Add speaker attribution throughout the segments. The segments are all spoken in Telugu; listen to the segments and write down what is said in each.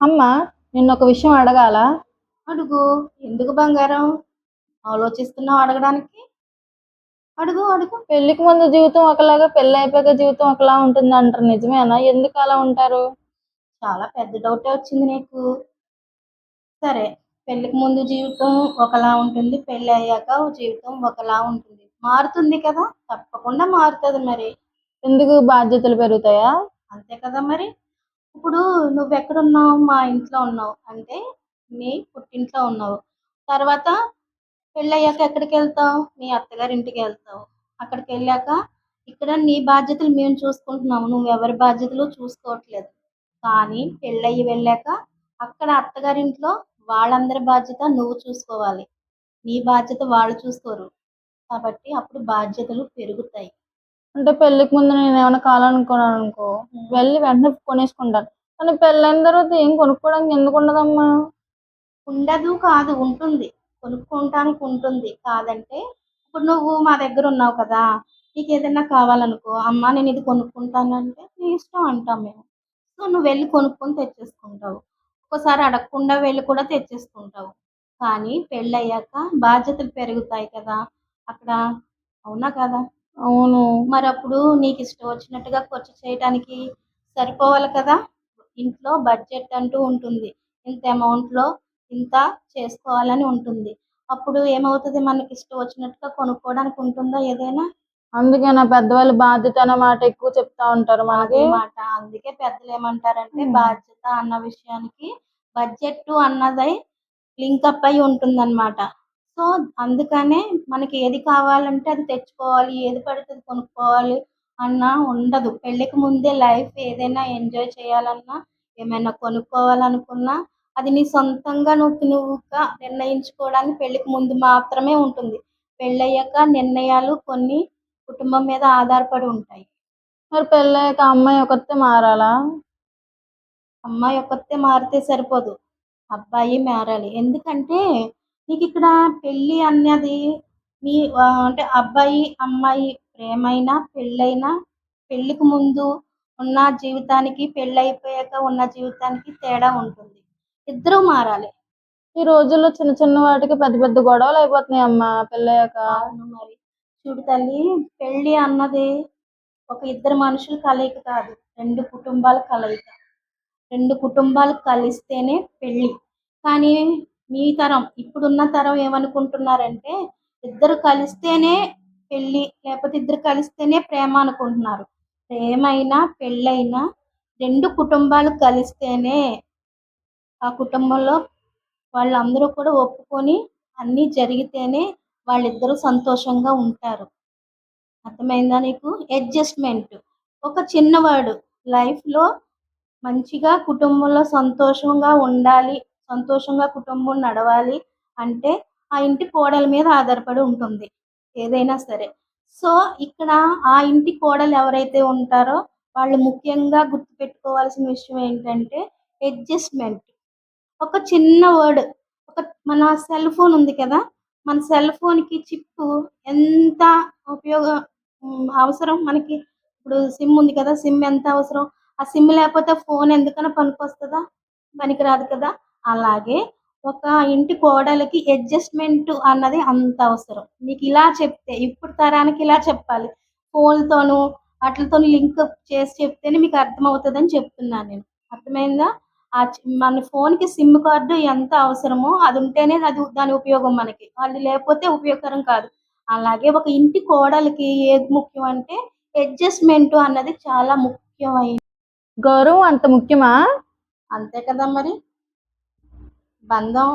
Speaker 1: అమ్మ, నిన్నొక విషయం అడగాలా?
Speaker 2: అడుగు. ఎందుకు బంగారం? ఆలోచిస్తున్నావు అడగడానికి? అడుగు, అడుగు.
Speaker 1: పెళ్ళికి ముందు జీవితం ఒకలాగా, పెళ్ళైపోయాక జీవితం ఒకలా ఉంటుందంటారు. నిజమేనా? ఎందుకు అలా ఉంటారు?
Speaker 2: చాలా పెద్ద డౌటే వచ్చింది నీకు. సరే, పెళ్ళికి ముందు జీవితం ఒకలా ఉంటుంది. పెళ్ళి అయ్యాక జీవితం ఒకలా ఉంటుంది. మారుతుంది కదా! తప్పకుండా మారుతుంది మరి.
Speaker 1: ఎందుకు బాధ్యతలు పెరుగుతాయా?
Speaker 2: అంతే కదా మరి. ఇప్పుడు నువ్వెక్కడున్నావు? మా ఇంట్లో ఉన్నావు. అంటే నీ పుట్టింట్లో ఉన్నావు. తర్వాత పెళ్ళయ్యాక ఎక్కడికెళ్తావు? మీ అత్తగారింటికెళ్తావు. అక్కడికెళ్ళాక ఇక్కడ నీ బాధ్యతలు మేము చూసుకుంటున్నాము. నువ్వెవరి బాధ్యతలు చూసుకోవట్లేదు. కానీ పెళ్ళయ్యి వెళ్ళాక అక్కడ అత్తగారింట్లో వాళ్ళందరి బాధ్యత నువ్వు చూసుకోవాలి. నీ బాధ్యత వాళ్ళు చూసుకోరు. కాబట్టి అప్పుడు బాధ్యతలు పెరుగుతాయి.
Speaker 1: అంటే పెళ్ళికి ముందు నేనేమైనా కావాలనుకున్నాననుకో, వెళ్ళి వెంటనే కొనేసుకుంటాను. కానీ పెళ్ళైన తర్వాత ఏం కొనుక్కోవడానికి ఎందుకుండదమ్మా?
Speaker 2: ఉండదు కాదు ఉంటుంది. కొనుక్కోటానికి ఉంటుంది. కాదంటే ఇప్పుడు నువ్వు మా దగ్గరున్నావు కదా! నీకేదన్నా కావాలనుకో, అమ్మ నేనిది కొనుక్కుంటానంటే, నీ ఇష్టం అంటాం మేము. సో, నువ్వెళ్ళి కొనుక్కొని తెచ్చేసుకుంటావు. ఒక్కోసారి అడగకుండా వెళ్ళి కూడా తెచ్చేసుకుంటావు. కానీ పెళ్ళయ్యాక బాధ్యతలు పెరుగుతాయి కదా! అక్కడ. అవునా కాదా?
Speaker 1: అవును.
Speaker 2: మరప్పుడు నీకిష్టం వచ్చినట్టుగా ఖర్చు చేయటానికి సరిపోవాలి కదా! ఇంట్లో బడ్జెట్ అంటూ ఉంటుంది. ఇంత అమౌంట్‌లో ఇంత చేసుకోవాలని ఉంటుంది. అప్పుడు ఏమవుతది మనకిష్టం వచ్చినట్టుగా కొనుక్కోవడానికి ఉంటుందా ఏదైనా?
Speaker 1: అందుకే నా పెద్దవాళ్ళు బాధ్యత అనే మాట ఎక్కువ చెప్తా ఉంటారు
Speaker 2: అదే
Speaker 1: మనకి.
Speaker 2: మాట. అందుకే పెద్దలేమంటారంటే
Speaker 1: హ్మ్.
Speaker 2: బాధ్యత అన్న విషయానికి బడ్జెట్టు అన్నది లింకప్ అయ్యి ఉంటుందనమాట. సో, అందుకనే మనకి ఏది కావాలంటే అది తెచ్చుకోవాలి. ఏది పడితే అది కొనుక్కోవాలి అన్న ఉండదు. పెళ్ళికి ముందే లైఫ్ ఏదైనా ఎంజాయ్ చేయాలన్నా, ఏమైనా కొనుక్కోవాలనుకున్నా, అది నీ సొంతంగా నువ్వుగా నిర్ణయించుకోవడానికి పెళ్ళికి ముందు మాత్రమే ఉంటుంది. పెళ్ళయ్యాక నిర్ణయాలు కొన్ని కుటుంబం మీద ఆధారపడి ఉంటాయి.
Speaker 1: మరి పెళ్ళయ్యాక అమ్మాయి ఒకతే మారాలా?
Speaker 2: అమ్మాయి ఒక్కతే మారితే సరిపోదు. అబ్బాయి మారాలి. ఎందుకంటే నీకిక్కడ పెళ్లి అన్నది మీ అంటే అబ్బాయి, అమ్మాయి ప్రేమైనా, పెళ్ళైనా పెళ్ళికి ముందు ఉన్న జీవితానికి, పెళ్ళైపోయాక ఉన్న జీవితానికి తేడా ఉంటుంది. ఇద్దరూ మారాలి.
Speaker 1: ఈ రోజుల్లో చిన్న చిన్న వాటికి పెద్ద పెద్ద గొడవలు అయిపోతున్నాయమ్మా పెళ్ళయ్యాక.
Speaker 2: అవును మరి. చూడు తల్లి, పెళ్లి అన్నది ఒక ఇద్దరు మనుషుల కలయిక కాదు. 2 కుటుంబాల కలయిక. 2 కుటుంబాలు కలిస్తేనే పెళ్లి. కానీ మీ తరం, ఇప్పుడున్న తరం ఏమనుకుంటున్నారంటే, ఇద్దరు కలిస్తేనే పెళ్లి, లేపోతే ఇద్దరు కలిస్తేనే ప్రేమ అనుకుంటున్నారు. ప్రేమైనా, పెళ్ళైనా 2 కుటుంబాలు కలిస్తేనే ఆ కుటుంబంలో వాళ్ళందరూ కూడా ఒప్పుకొని అన్నీ జరిగితేనే వాళ్ళిద్దరూ సంతోషంగా ఉంటారు. అర్థమైందా నీకు? అడ్జస్ట్‌మెంట్. ఒక చిన్న వర్డ్ లైఫ్‌లో మంచిగా కుటుంబంలో సంతోషంగా ఉండాలి, సంతోషంగా కుటుంబం నడవాలి అంటే, ఆ ఇంటి కోడల మీద ఆధారపడి ఉంటుంది ఏదైనా సరే. సో, ఇక్కడ ఆ ఇంటి కోడలు ఎవరైతే ఉంటారో, వాళ్ళు ముఖ్యంగా గుర్తుపెట్టుకోవాల్సిన విషయం ఏంటంటే, అడ్జస్ట్‌మెంట్. ఒక చిన్న వర్డ్. ఒక మన సెల్ ఫోన్ ఉంది కదా! మన సెల్ ఫోన్‌కి చిప్పు ఎంత అవసరం మనకి. ఇప్పుడు సిమ్ ఉంది కదా! సిమ్ ఎంత అవసరం? ఆ సిమ్ లేకపోతే ఫోన్ ఎందుకన్నా పనికొస్తదా? పనికిరాదు కదా! అలాగే ఒక ఇంటి కోడలికి అడ్జస్ట్‌మెంట్ అన్నది అంత అవసరం. నీకిలా చెప్తే ఇప్పుడు తరానికి ఇలా చెప్పాలి. ఫోన్‌లతోనూ ఆటిలతోని లింకప్ చేసి చెప్తేనే మీకు అర్థమవుతదని చెప్తున్నాను నేను. అర్థమైందా? మన ఫోన్‌కి సిమ్ కార్డ్ ఎంత అవసరమో అదుంటేనే దాని ఉపయోగం మనకి. అది లేపోతే ఉపయోగకరం కాదు. అలాగే ఒక ఇంటి కోడలికి ఏది ముఖ్యం అంటే అడ్జస్ట్‌మెంట్ అన్నది చాలా ముఖ్యమైనది.
Speaker 1: గౌరవం అంత ముఖ్యమా?
Speaker 2: అంతే కదా మరి! బంధం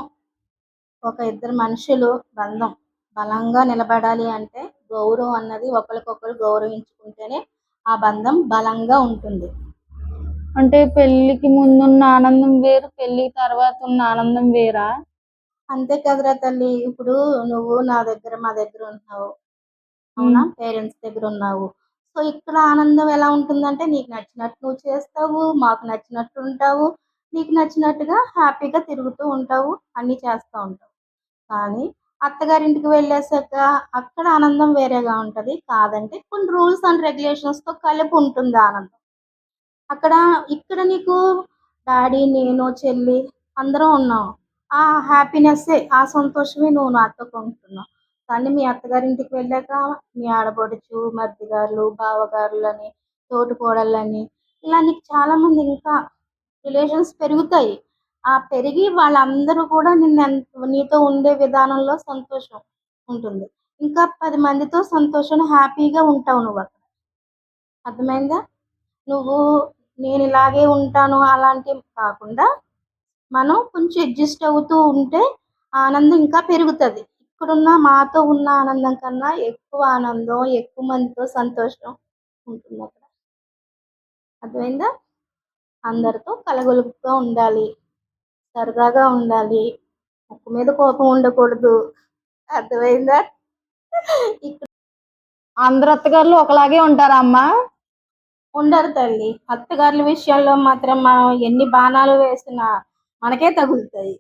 Speaker 2: ఒక ఇద్దరు మనుషులు బంధం బలంగా నిలబడాలి అంటే గౌరవం అన్నది ఒకరికొకరు గౌరవించుకుంటేనే ఆ బంధం బలంగా ఉంటుంది.
Speaker 1: అంటే పెళ్ళికి ముందున్న ఆనందం వేరు, పెళ్లి తర్వాత ఉన్న ఆనందం వేరా?
Speaker 2: అంతే కదరా తల్లి! ఇప్పుడు నువ్వు మా దగ్గర ఉంటున్నావు. అవునా?
Speaker 1: హ్మ్.
Speaker 2: పేరెంట్స్ దగ్గరున్నావు. సో, ఇక్కడ ఆనందం ఎలా ఉంటుందంటే, నీకు నచ్చినట్టు నువ్వు చేస్తావు, మాకు నచ్చినట్టు ఉంటావు, నీకు నచ్చినట్టుగా హ్యాపీగా తిరుగుతూ ఉంటావు, అన్నీ చేస్తా ఉంటావు. కానీ అత్తగారింటికి వెళ్ళేసాక అక్కడ ఆనందం వేరేగా ఉంటది. కాదంటే కొన్ని రూల్స్ అండ్ రెగ్యులేషన్స్‌తో కలిపి ఉంటుంది ఆనందం. అక్కడ ఇక్కడ నీకు డాడీ, నేను, చెల్లి అందరం ఉన్నాం. ఆ హ్యాపీనెస్సే, ఆ సంతోషమే నువ్వు నాతో పంచుకున్నావు. కానీ మీ అత్తగారింటికి వెళ్ళాక మీ ఆడపడుచు, మరిదిగారులు, బావగారులని, తోటికోడళ్ళని ఇలా నీకు చాలామంది ఇంకా రిలేషన్స్ పెరుగుతాయి. ఆ పెరిగి వాళ్ళందరూ కూడా నీతో ఉండే విధానంలో సంతోషం ఉంటుంది. ఇంకా 10 మందితో సంతోషంగా హ్యాపీగా ఉంటావు నువ్వక్కడ. అర్థమైందా? నువ్వు నేనిలాగే ఉంటాను అలాంటివి కాకుండా, మనం కొంచెం అడ్జస్ట్ అవుతూ ఉంటే ఆనందం ఇంకా పెరుగుతది. ఇక్కడున్న మాతో ఉన్న ఆనందం కన్నా ఎక్కువ ఆనందం, ఎక్కువ మందితో సంతోషం ఉంటుందక్కడ. అర్థమైందా? అందరితో కలగొలుపుగా ఉండాలి. సరదాగా ఉండాలి. ముక్కు మీద కోపం ఉండకూడదు. అర్థమైందా? ఇక్కడ
Speaker 1: అందరు అత్తగారులు ఒకలాగే ఉంటారా అమ్మా?
Speaker 2: ఉండరు తల్లి. అత్తగారుల విషయాల్లో మాత్రం మనం ఎన్ని బాణాలు వేసినా మనకే తగులుతాయి.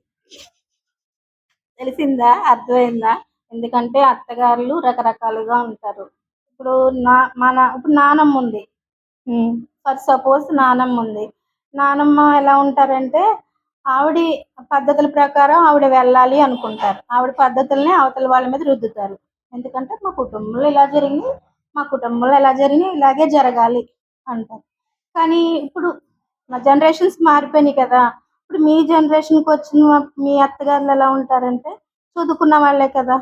Speaker 2: తెలిసిందా? అర్థమైందా? ఎందుకంటే అత్తగారులు రకరకాలుగా ఉంటారు. ఇప్పుడు ఇప్పుడు నానమ్మ ఉంది.
Speaker 1: ఉమ్.
Speaker 2: ఫర్ సపోజ్ నానమ్మ ఉంది. నానమ్మ ఎలా ఉంటారంటే ఆవిడ పద్ధతుల ప్రకారం ఆవిడ వెళ్ళాలి అనుకుంటారు. ఆవిడ పద్ధతుల్ని అవతల వాళ్ళ మీద రుద్దుతారు. ఎందుకంటే మా కుటుంబంలో ఇలా జరిగింది, మా కుటుంబంలో ఎలా జరిగినాయి, ఇలాగే జరగాలి అంటారు. కానీ ఇప్పుడు మా జనరేషన్స్ మారిపోయినాయి కదా! ఇప్పుడు మీ జనరేషన్‌కి వచ్చిన మీ అత్తగారులు ఎలా ఉంటారంటే చదువుకున్న వాళ్ళే కదా!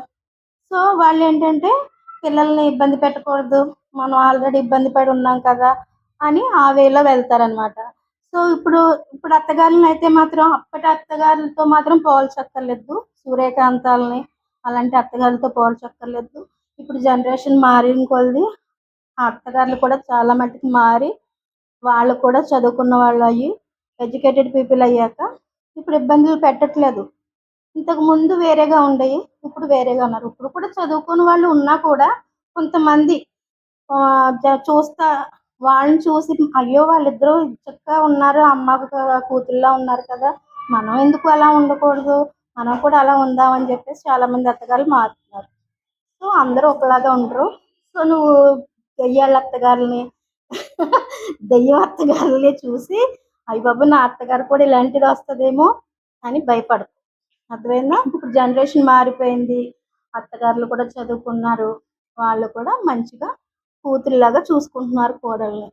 Speaker 2: సో, వాళ్ళేంటంటే పిల్లల్ని ఇబ్బంది పెట్టకూడదు. మనం ఆల్రెడీ ఇబ్బంది పడి ఉన్నాం కదా! అని ఆ వేలో వెళ్తారనమాట. సో, ఇప్పుడు అత్తగారులనైతే మాత్రం అప్పటి అత్తగారులతో మాత్రం పోల్చక్కర్లేదు. సూర్యకాంతాలని అలాంటి అత్తగారులతో పోల్చక్కర్లేదు. ఇప్పుడు జనరేషన్ మారిన కొలది ఆ అత్తగారులు కూడా చాలా మట్టుకు మారి వాళ్ళు కూడా చదువుకున్న వాళ్ళయ్యి ఎడ్యుకేటెడ్ పీపుల్ అయ్యాక ఇప్పుడు ఇబ్బందులు పెట్టట్లేదు. ఇంతకుముందు వేరేగా ఉండేయి. ఇప్పుడు వేరేగా ఉన్నారు. ఇప్పుడు కూడా చదువుకున్న వాళ్ళు ఉన్నా కూడా కొంతమంది చూస్తా వాళ్ళని చూసి అయ్యో! వాళ్ళిద్దరూ చక్కగా ఉన్నారు. కూతురులా ఉన్నారు కదా! మనం ఎందుకు అలా ఉండకూడదు? మనం కూడా అలా ఉందామని చెప్పేసి చాలామంది అత్తగారులు మారుతున్నారు. సో, అందరూ ఒకలాగా ఉండరు. సో, నువ్వు దెయ్యాల అత్తగారిని, దెయ్యం అత్తగారిని చూసి అయ్యబాబోయ్! నా అత్తగారు కూడా ఇలాంటిది వస్తదేమో అని భయపడకు. అర్థమైందా? ఇప్పుడు జనరేషన్ మారిపోయింది. అత్తగారులు కూడా చదువుకున్నారు. వాళ్ళు కూడా మంచిగా కూతురులాగా చూసుకుంటున్నారు కోడల్ని.